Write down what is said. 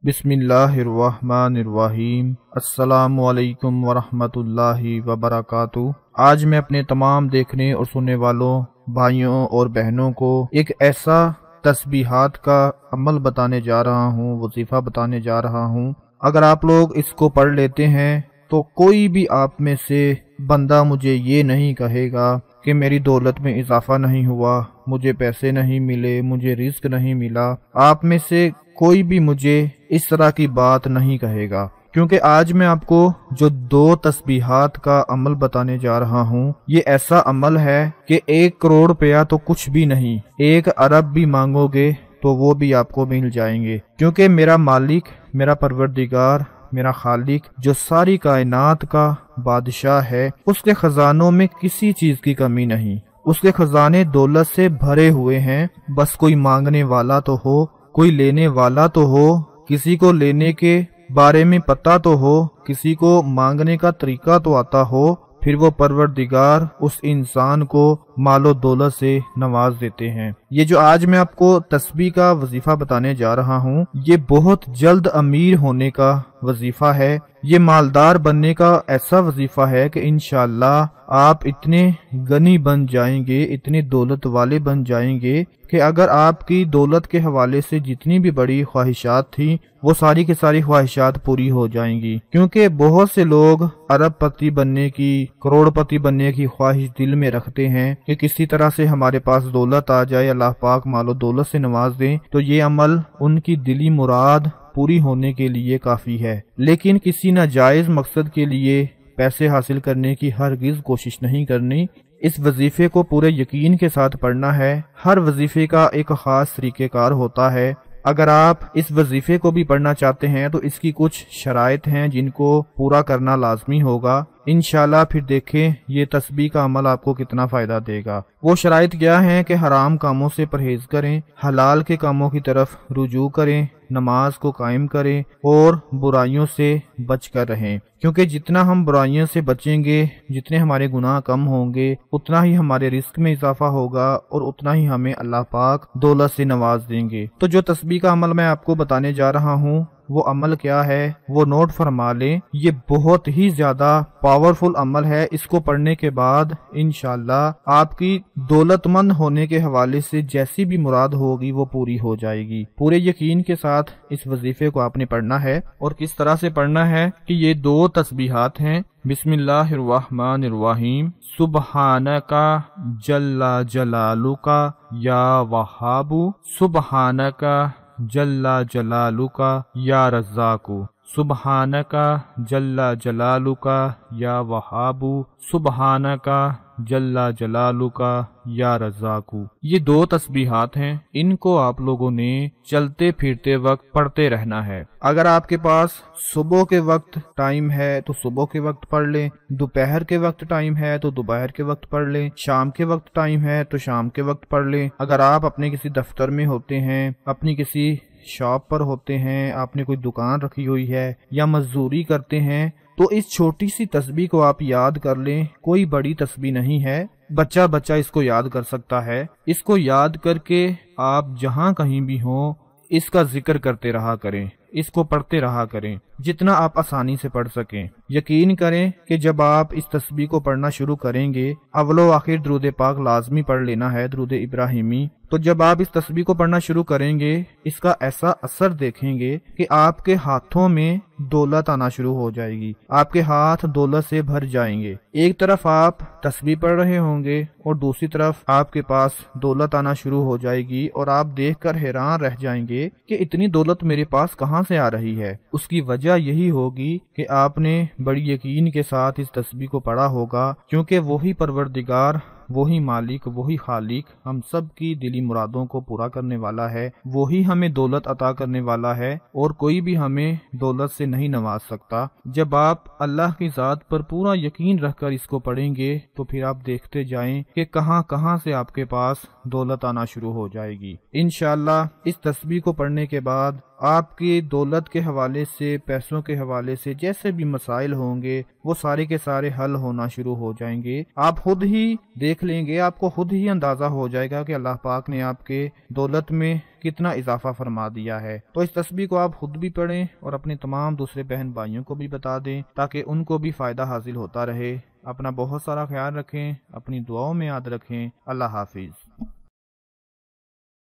बिस्मिल्लाहिर्रहमानिर्रहीम। अस्सलामु अलैकुम वरहमतुल्लाहि वबरकातुहू। आज मैं अपने तमाम देखने और सुनने वालों भाइयों और बहनों को एक ऐसा तस्बीहात का अमल बताने जा रहा हूँ, वजीफा बताने जा रहा हूँ। अगर आप लोग इसको पढ़ लेते हैं तो कोई भी आप में से बंदा मुझे ये नहीं कहेगा कि मेरी दौलत में इजाफा नहीं हुआ, मुझे पैसे नहीं मिले, मुझे रिस्क नहीं मिला। आप में से कोई भी मुझे इस तरह की बात नहीं कहेगा, क्योंकि आज मैं आपको जो 2 तस्बीहात का अमल बताने जा रहा हूँ, ये ऐसा अमल है कि 1 करोड़ रुपया तो कुछ भी नहीं, 1 अरब भी मांगोगे तो वो भी आपको मिल जाएंगे। क्योंकि मेरा मालिक, मेरा परवरदिगार, मेरा खालिक जो सारी कायनात का बादशाह है, उसके खजानों में किसी चीज की कमी नहीं। उसके खजाने दौलत से भरे हुए हैं। बस कोई मांगने वाला तो हो, कोई लेने वाला तो हो, किसी को लेने के बारे में पता तो हो, किसी को मांगने का तरीका तो आता हो, फिर वो परवरदिगार उस इंसान को मालो दौलत से नवाज देते हैं। ये जो आज मैं आपको तस्बीह का वजीफा बताने जा रहा हूँ, ये बहुत जल्द अमीर होने का वजीफा है। ये मालदार बनने का ऐसा वजीफा है कि इंशाअल्लाह आप इतने गनी बन जाएंगे, इतने दौलत वाले बन जाएंगे कि अगर आपकी दौलत के हवाले से जितनी भी बड़ी ख्वाहिशात थी, वो सारी की सारी ख्वाहिशात पूरी हो जाएंगी। क्योंकि बहुत से लोग अरबपति बनने की, करोड़पति बनने की ख्वाहिश दिल में रखते हैं कि किसी तरह से हमारे पास दौलत आ जाए, अल्लाह पाक मालो दौलत से नवाज दें, तो ये अमल उनकी दिली मुराद पूरी होने के लिए काफी है। लेकिन किसी नाजायज मकसद के लिए पैसे हासिल करने की हरगिज कोशिश नहीं करनी। इस वजीफे को पूरे यकीन के साथ पढ़ना है। हर वजीफे का एक खास तरीक़ेकार होता है। अगर आप इस वजीफे को भी पढ़ना चाहते हैं तो इसकी कुछ शराइत हैं जिनको पूरा करना लाजमी होगा। इंशाल्लाह फिर देखें ये तस्बीह का अमल आपको कितना फायदा देगा। वो शराइत क्या है कि हराम कामों से परहेज करें, हलाल के कामों की तरफ रुजू करें, नमाज को कायम करें और बुराइयों से बच कर रहें। क्योंकि जितना हम बुराइयों से बचेंगे, जितने हमारे गुनाह कम होंगे, उतना ही हमारे रिस्क में इजाफा होगा और उतना ही हमें अल्लाह पाक दौलत से नवाज देंगे। तो जो तस्बीह का अमल मैं आपको बताने जा रहा हूँ, वो अमल क्या है वो नोट फरमा लें। ये बहुत ही ज्यादा पावरफुल अमल है। इसको पढ़ने के बाद इंशाल्लाह आपकी दौलतमंद होने के हवाले से जैसी भी मुराद होगी वो पूरी हो जाएगी। पूरे यकीन के साथ इस वजीफे को आपने पढ़ना है। और किस तरह से पढ़ना है कि ये 2 तस्बीहात हैं। बिस्मिल्लाहिर्रहमानिर्रहीम। सुब्हानका जल्ला जलालुका या वहाबु, सुब्हानका जल्ला जलालुका या रज़्ज़ाकु, सुब्हानका जल्ला जलालुका या वहाबु, सुब्हानका जल्ला जलालुका या रज़्ज़ाकु। ये 2 तस्बीहात हैं। इनको आप लोगों ने चलते फिरते वक्त पढ़ते रहना है। अगर आपके पास सुबह के वक्त टाइम है तो सुबह के वक्त पढ़ लें, दोपहर के वक्त टाइम है तो दोपहर के वक्त पढ़ लें, शाम के वक्त टाइम है तो शाम के वक्त पढ़ लें। अगर आप अपने किसी दफ्तर में होते हैं, अपनी किसी शॉप पर होते हैं, आपने कोई दुकान रखी हुई है या मजदूरी करते हैं, तो इस छोटी सी तस्बीह को आप याद कर लें। कोई बड़ी तस्बीह नहीं है, बच्चा बच्चा इसको याद कर सकता है। इसको याद करके आप जहां कहीं भी हों इसका जिक्र करते रहा करें, इसको पढ़ते रहा करें जितना आप आसानी से पढ़ सकें। यकीन करें कि जब आप इस तस्बीह को पढ़ना शुरू करेंगे, अव्वलो आखिर दुरूद पाक लाजमी पढ़ लेना है, दुरूद इब्राहिमी। तो जब आप इस तस्बीह को पढ़ना शुरू करेंगे, इसका ऐसा असर देखेंगे कि आपके हाथों में दौलत आना शुरू हो जाएगी, आपके हाथ दौलत से भर जाएंगे। एक तरफ आप तस्बीह पढ़ रहे होंगे और दूसरी तरफ आपके पास दौलत आना शुरू हो जाएगी और आप देखकर हैरान रह जाएंगे कि इतनी दौलत मेरे पास कहां से आ रही है। उसकी वजह यही होगी कि आपने बड़ी यकीन के साथ इस तस्बीह को पढ़ा होगा, क्योंकि वही परवरदिगार, वही मालिक, वही खालिक हम सब की दिली मुरादों को पूरा करने वाला है। वही हमें दौलत अता करने वाला है और कोई भी हमें दौलत से नहीं नवाज सकता। जब आप अल्लाह की ज़ात पर पूरा यकीन रखकर इसको पढ़ेंगे तो फिर आप देखते जाएं कि कहां कहां से आपके पास दौलत आना शुरू हो जाएगी। इंशाअल्लाह इस तस्बीह को पढ़ने के बाद آپ کی دولت کے حوالے سے، پیسوں کے حوالے سے جیسے بھی مسائل ہوں گے وہ سارے کے سارے حل ہونا شروع ہو جائیں گے۔ آپ خود ہی دیکھ لیں گے، آپ کو خود ہی اندازہ ہو جائے گا کہ اللہ پاک نے آپ کے دولت میں کتنا اضافہ فرما دیا ہے۔ تو اس تسبیح کو آپ خود بھی پڑھیں اور اپنے تمام دوسرے بہن بھائیوں کو بھی بتا دیں تاکہ ان کو بھی فائدہ حاصل ہوتا رہے۔ اپنا بہت سارا خیال رکھیں، اپنی دعاؤں میں یاد رکھیں۔ اللہ حافظ۔